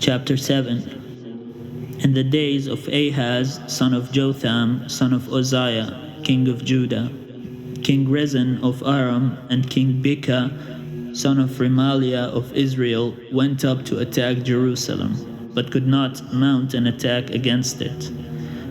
Chapter 7. In the days of Ahaz, son of Jotham, son of Uzziah, king of Judah, King Rezin of Aram, and King Pekah, son of Remaliah of Israel, went up to attack Jerusalem, but could not mount an attack against it.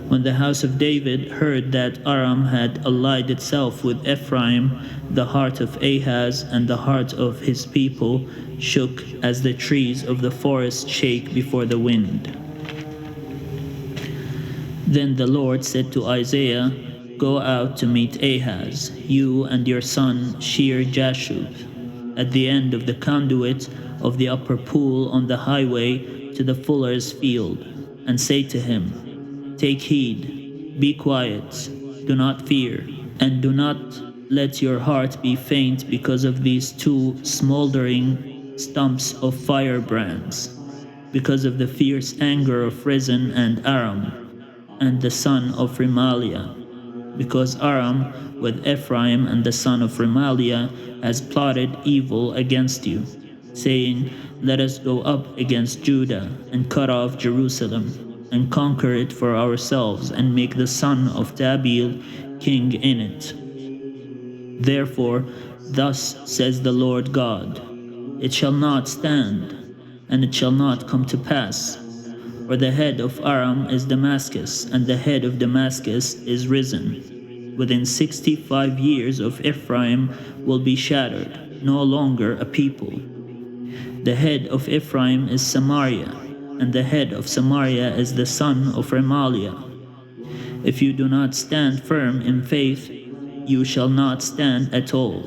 When the house of David heard that Aram had allied itself with Ephraim, the heart of Ahaz and the heart of his people shook as the trees of the forest shake before the wind. Then the Lord said to Isaiah, "Go out to meet Ahaz, you and your son Shear-Jashub, at the end of the conduit of the upper pool on the highway to the fuller's field, and say to him, Take heed, be quiet, do not fear, and do not let your heart be faint because of these two smoldering stumps of firebrands, because of the fierce anger of Rezin and Aram, and the son of Remaliah, because Aram with Ephraim and the son of Remaliah has plotted evil against you, saying, Let us go up against Judah and cut off Jerusalem, and conquer it for ourselves, and make the son of Tabeel king in it. Therefore, thus says the Lord God, It shall not stand, and it shall not come to pass. For the head of Aram is Damascus, and the head of Damascus is Rezin. Within 65 years of Ephraim will be shattered, no longer a people. The head of Ephraim is Samaria, and the head of Samaria is the son of Remaliah. If you do not stand firm in faith, you shall not stand at all.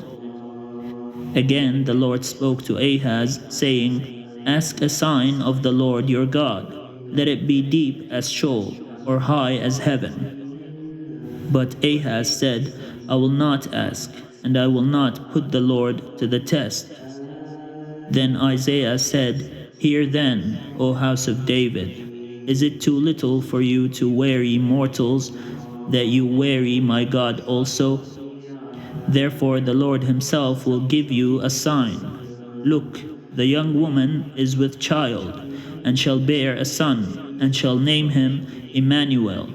Again the Lord spoke to Ahaz, saying, Ask a sign of the Lord your God. Let it be deep as Sheol, or high as heaven. But Ahaz said, I will not ask, and I will not put the Lord to the test. Then Isaiah said, Hear then, O house of David, is it too little for you to weary mortals, that you weary my God also? Therefore the Lord himself will give you a sign. Look, the young woman is with child, and shall bear a son, and shall name him Emmanuel.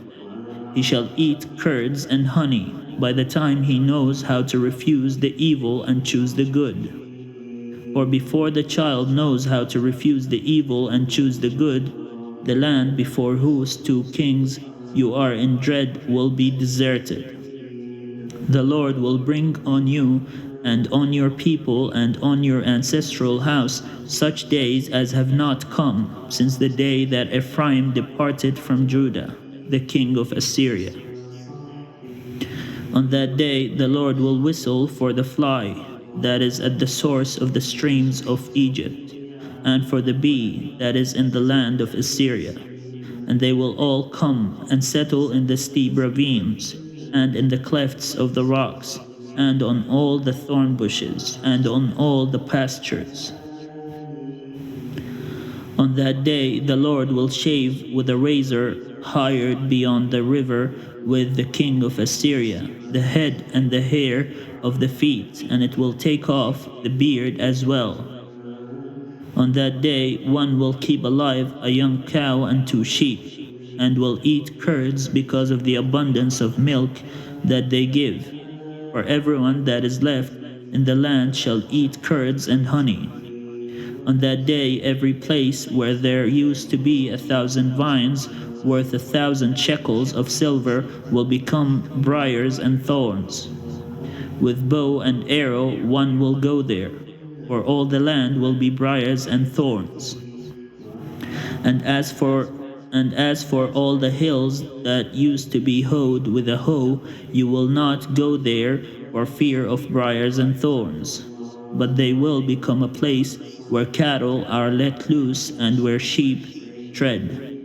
He shall eat curds and honey, by the time he knows how to refuse the evil and choose the good. For before the child knows how to refuse the evil and choose the good, the land before whose two kings you are in dread will be deserted. The Lord will bring on you and on your people and on your ancestral house such days as have not come since the day that Ephraim departed from Judah, the king of Assyria. On that day the Lord will whistle for the fly that is at the source of the streams of Egypt, and for the bee that is in the land of Assyria. And they will all come and settle in the steep ravines, and in the clefts of the rocks, and on all the thorn bushes, and on all the pastures. On that day the Lord will shave with a razor hired beyond the river with the king of Assyria, the head and the hair of the feet, and it will take off the beard as well. On that day one will keep alive a young cow and 2 sheep, and will eat curds because of the abundance of milk that they give. For everyone that is left in the land shall eat curds and honey. On that day every place where there used to be 1,000 vines worth 1,000 shekels of silver will become briars and thorns. With bow and arrow one will go there, for all the land will be briars and thorns. And as for all the hills that used to be hoed with a hoe, you will not go there for fear of briars and thorns, but they will become a place where cattle are let loose and where sheep tread.